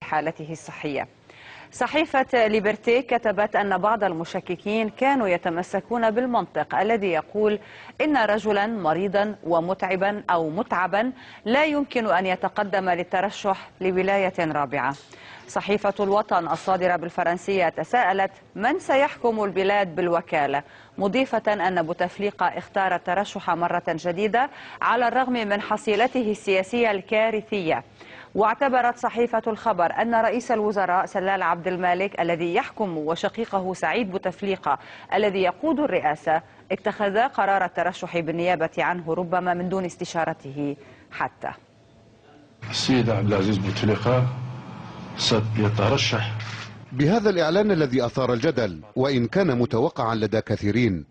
حالته الصحية. صحيفة ليبرتي كتبت أن بعض المشككين كانوا يتمسكون بالمنطق الذي يقول إن رجلا مريضا ومتعبا أو متعبا لا يمكن أن يتقدم للترشح لولاية رابعة. صحيفة الوطن الصادرة بالفرنسية تساءلت من سيحكم البلاد بالوكالة، مضيفة أن بوتفليقة اختار الترشح مرة جديدة على الرغم من حصيلته السياسية الكارثية. واعتبرت صحيفة الخبر أن رئيس الوزراء سلال عبد المالك الذي يحكم وشقيقه سعيد بوتفليقة الذي يقود الرئاسة اتخذا قرار الترشح بالنيابة عنه ربما من دون استشارته حتى. السيد عبد العزيز بوتفليقة سيترشح. بهذا الإعلان الذي أثار الجدل وإن كان متوقعا لدى كثيرين،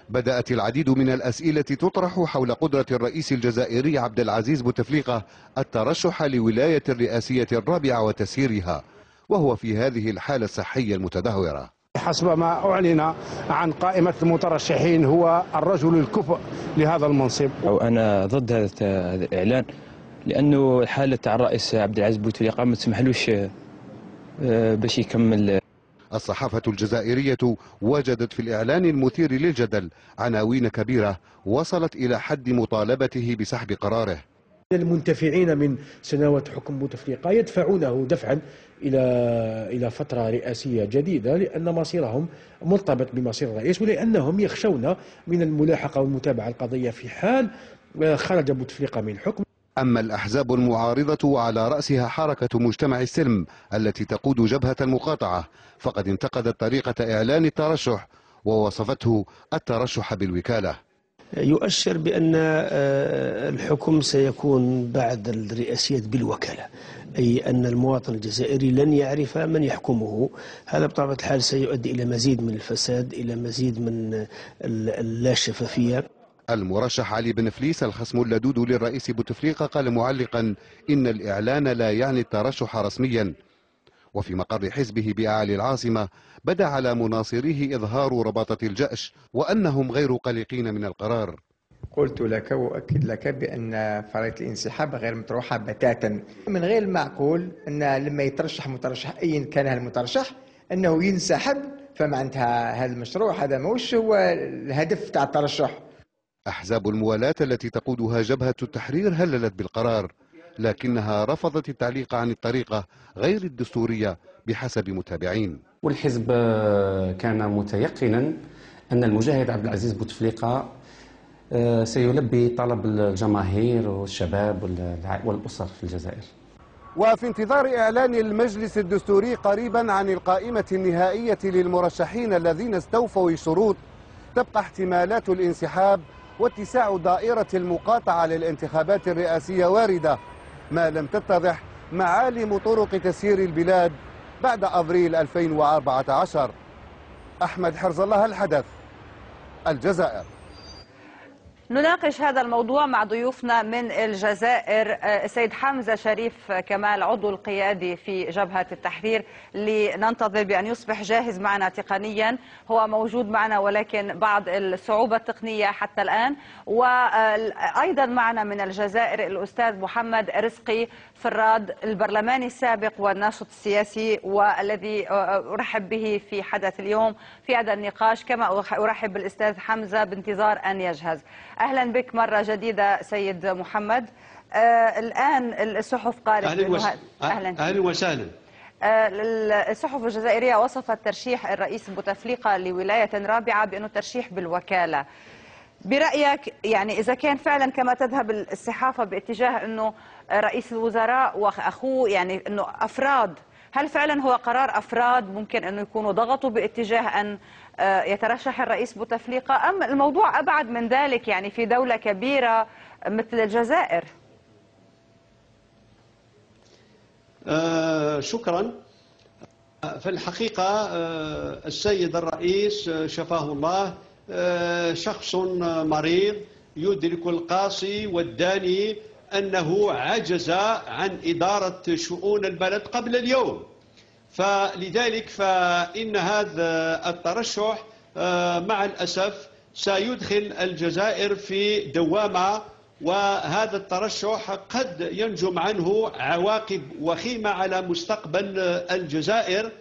بدأت العديد من الأسئلة تطرح حول قدرة الرئيس الجزائري عبد العزيز بوتفليقة الترشح لولاية الرئاسية الرابعة وتسييرها، وهو في هذه الحالة الصحية المتدهورة. حسب ما أعلن عن قائمة المترشحين هو الرجل الكفء لهذا المنصب. أنا ضد هذا الإعلان لأنه حالة الرئيس عبد العزيز بوتفليقة ما تسمحلوش باش يكمل. الصحافة الجزائرية وجدت في الإعلان المثير للجدل عناوين كبيرة وصلت إلى حد مطالبته بسحب قراره. المنتفعين من سنوات حكم بوتفليقة يدفعونه دفعا إلى فترة رئاسية جديدة لأن مصيرهم مرتبط بمصير الرئيس ولأنهم يخشون من الملاحقة والمتابعة القضية في حال خرج بوتفليقة من الحكم. أما الأحزاب المعارضة وعلى رأسها حركة مجتمع السلم التي تقود جبهة المقاطعة فقد انتقدت طريقة إعلان الترشح ووصفته الترشح بالوكالة. يؤشر بأن الحكم سيكون بعد الرئاسية بالوكالة، أي أن المواطن الجزائري لن يعرف من يحكمه. هذا بطبيعة الحال سيؤدي إلى مزيد من الفساد، إلى مزيد من اللاشفافية. المرشح علي بن فليس الخصم اللدود للرئيس بوتفليقة قال معلقا إن الإعلان لا يعني الترشح رسميا. وفي مقر حزبه بأعالي العاصمة بدا على مناصريه إظهار رباطة الجأش وأنهم غير قلقين من القرار. قلت لك وأكد لك بأن فريق الانسحاب غير مطروحة بتاتا. من غير المعقول أن لما يترشح مترشح أيا كان المترشح أنه ينسحب، فمعناتها هذا المشروع هذا موش هو الهدف تاع الترشح. أحزاب الموالاة التي تقودها جبهة التحرير هللت بالقرار، لكنها رفضت التعليق عن الطريقة غير الدستورية بحسب متابعين. والحزب كان متيقنا أن المجاهد عبد العزيز بوتفليقة سيلبي طلب الجماهير والشباب والأسر في الجزائر. وفي انتظار إعلان المجلس الدستوري قريبا عن القائمة النهائية للمرشحين الذين استوفوا الشروط، تبقى احتمالات الانسحاب واتساع دائرة المقاطعة للانتخابات الرئاسية واردة ما لم تتضح معالم طرق تسيير البلاد بعد أبريل 2014. أحمد حرز الله، الحدث، الجزائر. نناقش هذا الموضوع مع ضيوفنا من الجزائر. السيد حمزة شريف كمال عضو القيادي في جبهة التحرير لننتظر بأن يصبح جاهز معنا تقنيا، هو موجود معنا ولكن بعض الصعوبة التقنية حتى الآن. وأيضا معنا من الجزائر الأستاذ محمد رزقي فراد، البرلماني السابق والناشط السياسي والذي أرحب به في حدث اليوم في هذا النقاش، كما أرحب بالأستاذ حمزة بانتظار أن يجهز. أهلا بك مرة جديدة سيد محمد. الآن الصحف قالت أهلا وسهلا. الصحف الجزائرية وصفت ترشيح الرئيس بوتفليقة لولاية رابعة بأنه ترشيح بالوكالة. برأيك يعني إذا كان فعلا كما تذهب الصحافة باتجاه أنه رئيس الوزراء وأخوه يعني أنه أفراد، هل فعلا هو قرار أفراد ممكن أنه يكونوا ضغطوا باتجاه أن يترشح الرئيس بوتفليقة، أم الموضوع أبعد من ذلك يعني في دولة كبيرة مثل الجزائر؟ شكرا. في الحقيقة السيد الرئيس شفاه الله شخص مريض يدرك القاصي والداني أنه عجز عن إدارة شؤون البلد قبل اليوم، فلذلك فإن هذا الترشح مع الأسف سيدخل الجزائر في دوامة وهذا الترشح قد ينجم عنه عواقب وخيمة على مستقبل الجزائر،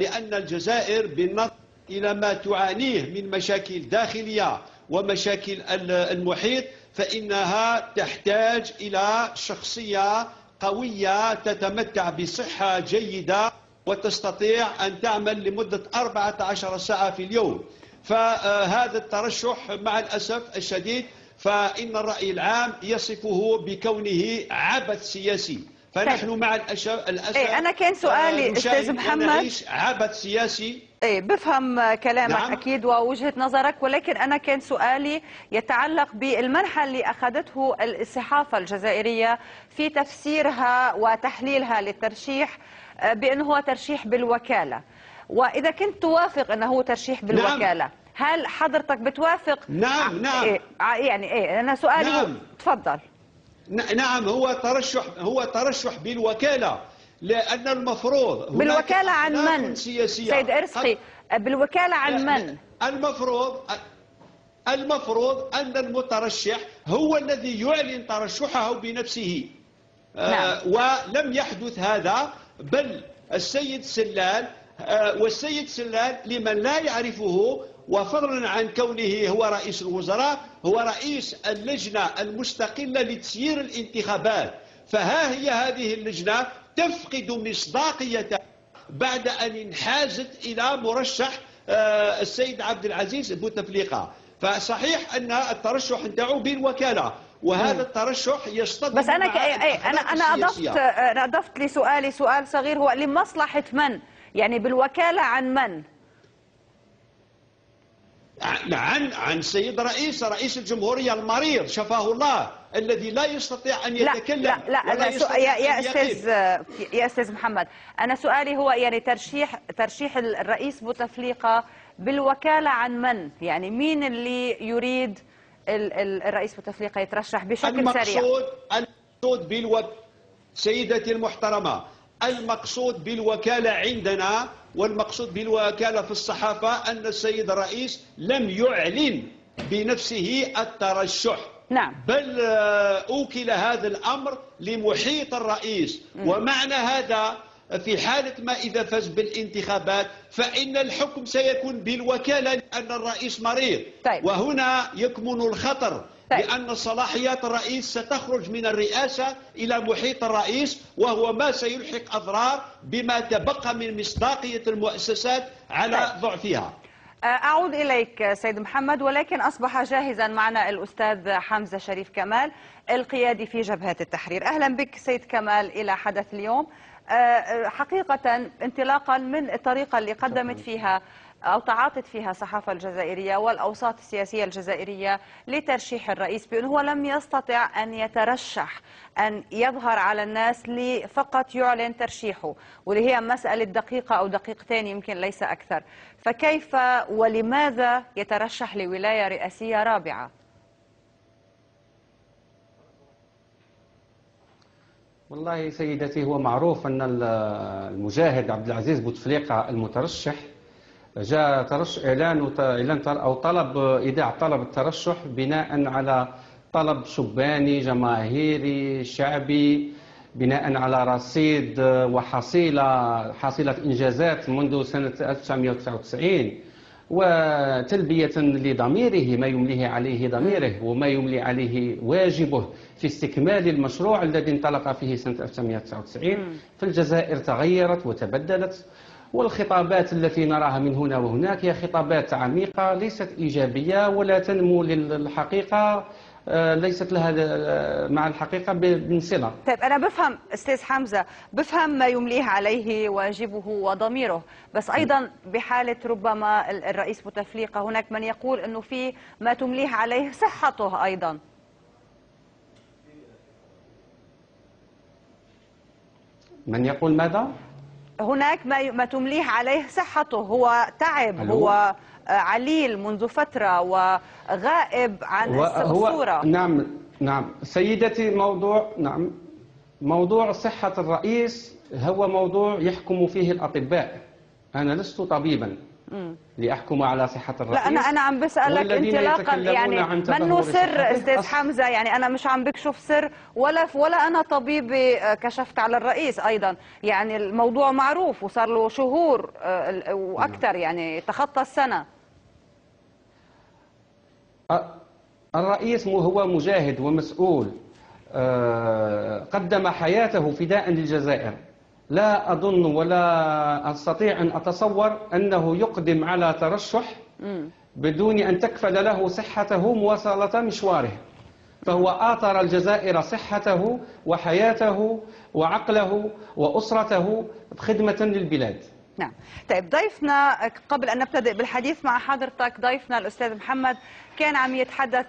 لأن الجزائر بالنظر إلى ما تعانيه من مشاكل داخلية ومشاكل المحيط فإنها تحتاج إلى شخصية قوية تتمتع بصحة جيدة وتستطيع أن تعمل لمدة 14 ساعة في اليوم. فهذا الترشح مع الأسف الشديد فإن الرأي العام يصفه بكونه عبث سياسي، فنحن مع الأسف أنا كان سؤالي أستاذ محمد عبث سياسي. بفهم كلامك. نعم. أكيد ووجهة نظرك، ولكن أنا كان سؤالي يتعلق بالمنحى اللي أخذته الصحافة الجزائرية في تفسيرها وتحليلها للترشيح بأنه هو ترشيح بالوكالة، وإذا كنت توافق أنه هو ترشيح بالوكالة. نعم. هل حضرتك بتوافق؟ نعم. يعني أنا سؤالي نعم. تفضل. نعم، هو ترشح بالوكالة، لأن المفروض بالوكالة عن من؟ سياسية. سيد إرسقي، بالوكالة عن من؟ المفروض أن المترشح هو الذي يعلن ترشحه بنفسه. نعم. ولم يحدث هذا، بل السيد سلال والسيد سلال لمن لا يعرفه وفضلا عن كونه هو رئيس الوزراء هو رئيس اللجنة المستقلة لتسيير الانتخابات. فها هي هذه اللجنة تفقد مصداقيتها بعد أن انحازت إلى مرشح السيد عبد العزيز بوتفليقة. فصحيح أن الترشح نتاعو بالوكالة، وهذا الترشح يصطدم بس أنا أضفت لسؤالي سؤال صغير، هو لمصلحة من؟ يعني بالوكالة عن من؟ عن سيد رئيس الجمهورية المريض شفاه الله، الذي لا يستطيع أن يتكلم. لا يا أستاذ محمد، أنا سؤالي هو يعني ترشيح الرئيس بوتفليقة بالوكالة عن من؟ يعني مين اللي يريد الرئيس بوتفليقة يترشح بشكل سريع؟ المقصود سيدتي المحترمة، المقصود بالوكالة عندنا والمقصود بالوكالة في الصحافة أن السيد الرئيس لم يعلن بنفسه الترشح. نعم. بل أوكل هذا الأمر لمحيط الرئيس. ومعنى هذا في حالة ما إذا فاز بالانتخابات فإن الحكم سيكون بالوكالة لأن الرئيس مريض. طيب. وهنا يكمن الخطر. طيب. لأن صلاحيات الرئيس ستخرج من الرئاسة إلى محيط الرئيس، وهو ما سيلحق أضرار بما تبقى من مصداقية المؤسسات على ضعفها. أعود إليك سيد محمد، ولكن أصبح جاهزا معنا الأستاذ حمزة شريف كمال القيادي في جبهة التحرير. أهلا بك سيد كمال إلى حدث اليوم. حقيقة انطلاقا من الطريقة اللي قدمت فيها أو تعاطت فيها الصحافة الجزائرية والأوساط السياسية الجزائرية لترشيح الرئيس بأنه هو لم يستطع أن يترشح، أن يظهر على الناس فقط يعلن ترشيحه، واللي هي مسألة دقيقة أو دقيقتين يمكن ليس أكثر. فكيف ولماذا يترشح لولاية رئاسية رابعة؟ والله سيدتي، هو معروف أن المجاهد عبد العزيز بوتفليقة المترشح جاء ترشح إعلان أو طلب إيداع طلب الترشح بناء على طلب شباني جماهيري شعبي، بناء على رصيد وحصيلة إنجازات منذ سنة 1999، وتلبية لضميره ما يمليه عليه ضميره وما يملي عليه واجبه في استكمال المشروع الذي انطلق فيه سنة 1999. فالجزائر تغيرت وتبدلت، والخطابات التي نراها من هنا وهناك هي خطابات عميقة ليست إيجابية ولا تنمو للحقيقة، ليست لها مع الحقيقة بصلة. طيب أنا بفهم أستاذ حمزة، بفهم ما يمليه عليه واجبه وضميره، بس أيضا بحالة ربما الرئيس بوتفليقة هناك من يقول أنه في ما تمليه عليه صحته أيضا. من يقول ماذا؟ هناك ما تمليه عليه صحته، هو تعب، هو عليل منذ فترة وغائب عن الصورة. نعم سيدتي، موضوع صحة الرئيس هو موضوع يحكم فيه الأطباء. أنا لست طبيبا لأحكم على صحة الرئيس. لا أنا عم بسألك انطلاقا يعني منه سر أستاذ حمزة، يعني أنا مش عم بكشف سر ولا أنا طبيب كشفت على الرئيس أيضا، يعني الموضوع معروف وصار له شهور وأكثر، يعني تخطى السنة. الرئيس هو مجاهد ومسؤول، قدم حياته فداء للجزائر. لا أظن ولا أستطيع أن أتصور أنه يقدم على ترشح بدون أن تكفل له صحته مواصلة مشواره، فهو آثر الجزائر صحته وحياته وعقله وأسرته خدمة للبلاد. نعم. طيب ضيفنا قبل أن نبتدئ بالحديث مع حضرتك، ضيفنا الأستاذ محمد كان عم يتحدث.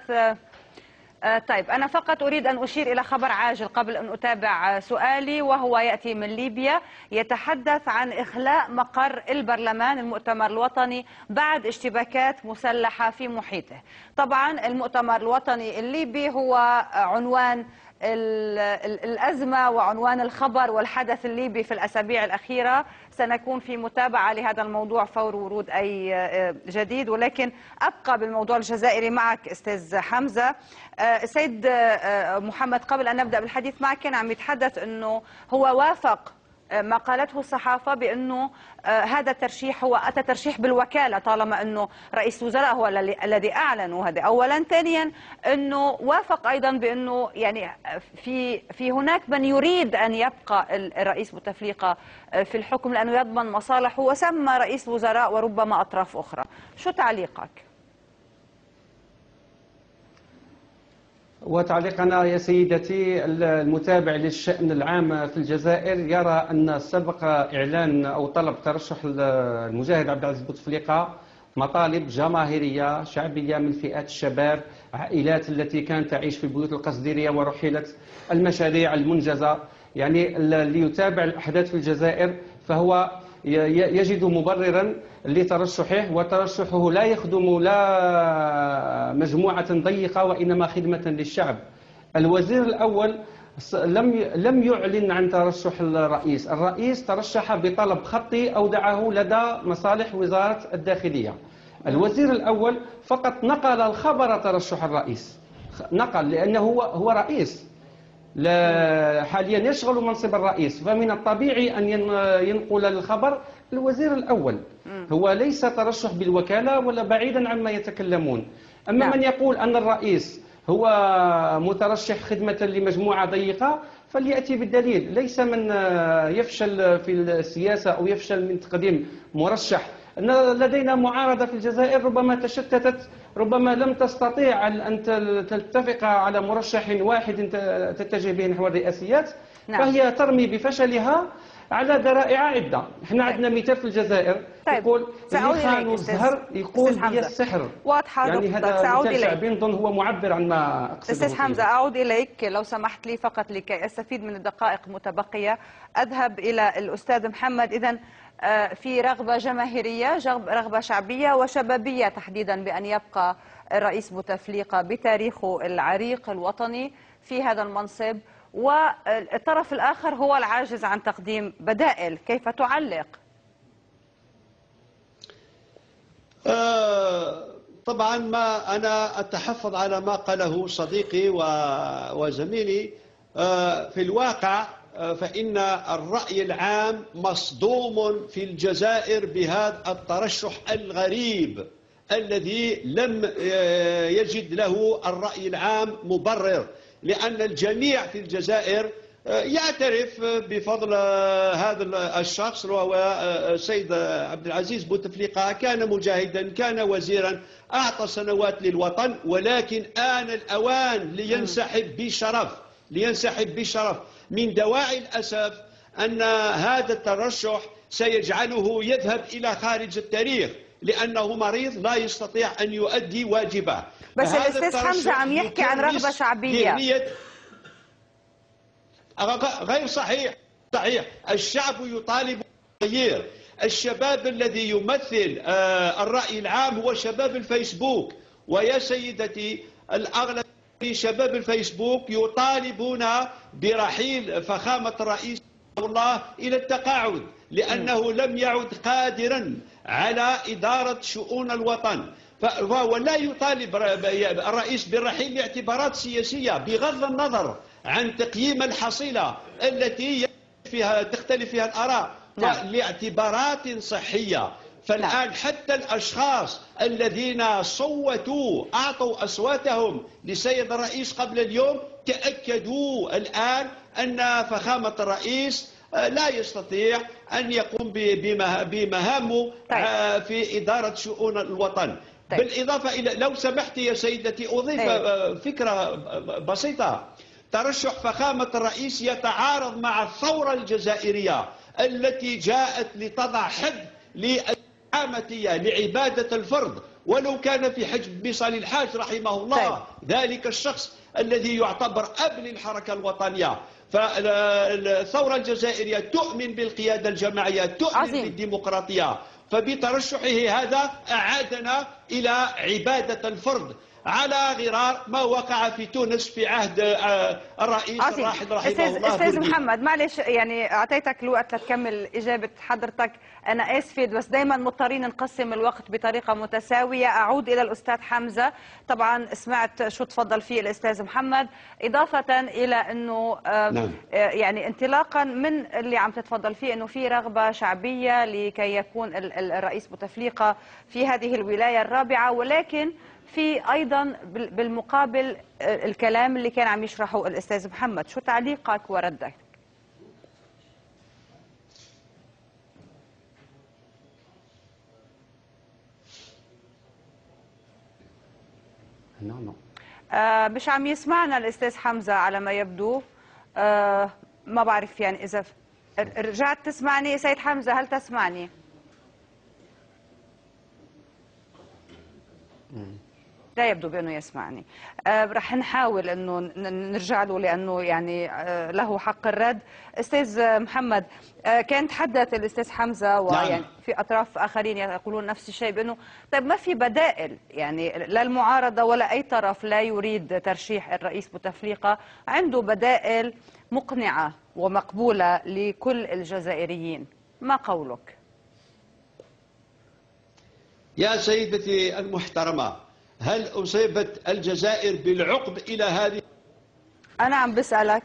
طيب أنا فقط أريد أن أشير إلى خبر عاجل قبل أن أتابع سؤالي، وهو يأتي من ليبيا، يتحدث عن إخلاء مقر البرلمان المؤتمر الوطني بعد اشتباكات مسلحة في محيطه. طبعا المؤتمر الوطني الليبي هو عنوان الأزمة وعنوان الخبر والحدث الليبي في الأسابيع الأخيرة. سنكون في متابعة لهذا الموضوع فور ورود أي جديد، ولكن أبقى بالموضوع الجزائري معك أستاذ حمزة. سيد محمد قبل أن نبدأ بالحديث معك كان عم يتحدث أنه هو وافق ما قالته الصحافة بأنه هذا الترشيح هو أتى ترشيح بالوكالة، طالما أنه رئيس الوزراء هو الذي أعلن. وهذا أولا. ثانيا أنه وافق أيضا بأنه يعني في هناك من يريد أن يبقى الرئيس بوتفليقة في الحكم لأنه يضمن مصالحه، وسمى رئيس الوزراء وربما أطراف أخرى. شو تعليقك؟ وتعليقنا يا سيدتي، المتابع للشأن العام في الجزائر يرى أن سبق إعلان أو طلب ترشح المجاهد عبد العزيز بوتفليقة مطالب جماهيرية شعبية من فئات الشباب، عائلات التي كانت تعيش في البيوت القصديرية ورحلت، المشاريع المنجزة. يعني اللي يتابع الأحداث في الجزائر فهو يجد مبررا لترشحه، وترشحه لا يخدم لا مجموعة ضيقة وإنما خدمة للشعب. الوزير الأول لم يعلن عن ترشح الرئيس ترشح بطلب خطي أودعه لدى مصالح وزارة الداخلية. الوزير الأول فقط نقل الخبر ترشح الرئيس، نقل لأنه هو رئيس حاليا يشغل منصب الرئيس، فمن الطبيعي أن ينقل الخبر الوزير الأول. هو ليس ترشح بالوكالة ولا بعيدا عما يتكلمون. أما من يقول أن الرئيس هو مترشح خدمة لمجموعة ضيقة فليأتي بالدليل. ليس من يفشل في السياسة أو يفشل من تقديم مرشح. لدينا معارضة في الجزائر ربما تشتتت، ربما لم تستطيع أن تتفق على مرشح واحد تتجه به نحو الرئاسيات، فهي ترمي بفشلها على ذرائع عدة. احنا عندنا مثال في الجزائر يقول اللي خانوا الزهر يقول هي السحر. واضحة يعني هذا مثال شعبي نظن هو معبر عن ما أقصده. أستاذ حمزة أعود إليك لو سمحت لي فقط لكي أستفيد من الدقائق المتبقية. أذهب إلى الأستاذ محمد. إذن في رغبة جماهيرية، رغبة شعبية وشبابية تحديدا بأن يبقى الرئيس بوتفليقة بتاريخه العريق الوطني في هذا المنصب، والطرف الآخر هو العاجز عن تقديم بدائل. كيف تعلق؟ طبعا ما أنا أتحفظ على ما قاله صديقي وزميلي. في الواقع فإن الرأي العام مصدوم في الجزائر بهذا الترشح الغريب الذي لم يجد له الرأي العام مبرر، لأن الجميع في الجزائر يعترف بفضل هذا الشخص وهو السيد عبد العزيز بوتفليقة. كان مجاهدا، كان وزيرا، أعطى سنوات للوطن، ولكن آن الأوان لينسحب بشرف. من دواعي الأسف أن هذا الترشح سيجعله يذهب إلى خارج التاريخ، لأنه مريض لا يستطيع أن يؤدي واجبه. بس الأستاذ حمزة عم يحكي عن رغبة شعبية. غير صحيح. الشعب يطالب بالتغيير. الشباب الذي يمثل الرأي العام هو شباب الفيسبوك. ويا سيدتي، الأغلب شباب الفيسبوك يطالبون برحيل فخامة الرئيس الله إلى التقاعد، لأنه لم يعد قادرا على إدارة شؤون الوطن. فهو لا يطالب الرئيس بالرحيل لاعتبارات سياسية بغض النظر عن تقييم الحصيلة التي تختلف فيها الآراء، لاعتبارات صحية. فالآن حتى الأشخاص الذين صوتوا أعطوا أصواتهم لسيد الرئيس قبل اليوم تأكدوا الآن أن فخامة الرئيس لا يستطيع أن يقوم بمهامه في إدارة شؤون الوطن. بالإضافة إلى، لو سمحت يا سيدتي أضيف فكرة بسيطة. ترشح فخامة الرئيس يتعارض مع الثورة الجزائرية التي جاءت لتضع حد للعامة لعبادة الفرد، ولو كان في حجم صالح الحاج رحمه الله، ذلك الشخص الذي يعتبر أب للحركة الوطنية. فالثورة الجزائرية تؤمن بالقيادة الجماعية، تؤمن بالديمقراطية، فبترشحه هذا أعادنا إلى عبادة الفرد على غرار ما وقع في تونس في عهد الرئيس الراحل رحمه الله. أستاذ محمد، معلش يعني أعطيتك الوقت لتكمل إجابة حضرتك، أنا آسفة بس دايما مضطرين نقسم الوقت بطريقة متساوية. أعود إلى الأستاذ حمزة. طبعا سمعت شو تفضل فيه الأستاذ محمد، إضافة إلى أنه يعني انطلاقا من اللي عم تتفضل فيه أنه في رغبة شعبية لكي يكون الرئيس بوتفليقة في هذه الولاية الرابعة، ولكن في أيضا بالمقابل الكلام اللي كان عم يشرحه الأستاذ محمد. شو تعليقك وردك؟ مش عم يسمعنا الأستاذ حمزة على ما يبدو. ما بعرف يعني إذا رجعت تسمعني سيد حمزة، هل تسمعني؟ لا يبدو بأنه يسمعني. رح نحاول أنه نرجع له لأنه يعني له حق الرد. أستاذ محمد، كان تحدث الأستاذ حمزة ويعني في أطراف آخرين يقولون نفس الشيء، بأنه طيب ما في بدائل، يعني لا المعارضة ولا أي طرف لا يريد ترشيح الرئيس بوتفليقة عنده بدائل مقنعة ومقبولة لكل الجزائريين. ما قولك؟ يا سيدتي المحترمة، هل أصيبت الجزائر بالعقد إلى هذه؟ أنا عم بسألك.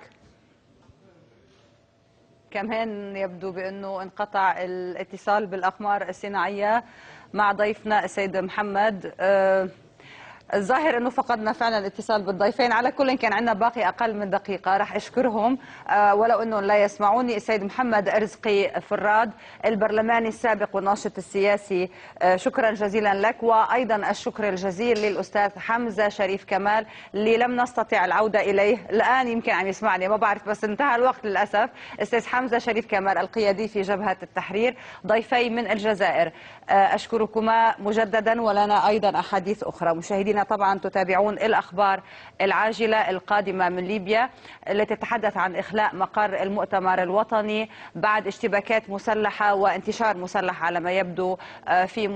كمان يبدو بأنه انقطع الاتصال بالأقمار الصناعية مع ضيفنا السيد محمد. الظاهر أنه فقدنا فعلا الاتصال بالضيفين. على كل كان عندنا باقي أقل من دقيقة، راح أشكرهم ولو أنه لا يسمعوني. السيد محمد رزقي فراد البرلماني السابق والناشط السياسي، شكرا جزيلا لك، وأيضا الشكر الجزيل للأستاذ حمزة شريف كمال اللي لم نستطيع العودة إليه الآن، يمكن عم يسمعني ما بعرف بس انتهى الوقت للأسف. أستاذ حمزة شريف كمال القيادي في جبهة التحرير، ضيفي من الجزائر، أشكركما مجددا، ولنا أيضا أحاديث أخرى. مشاهدينا طبعا تتابعون الأخبار العاجلة القادمة من ليبيا التي تتحدث عن إخلاء مقر المؤتمر الوطني بعد اشتباكات مسلحة وانتشار مسلح على ما يبدو في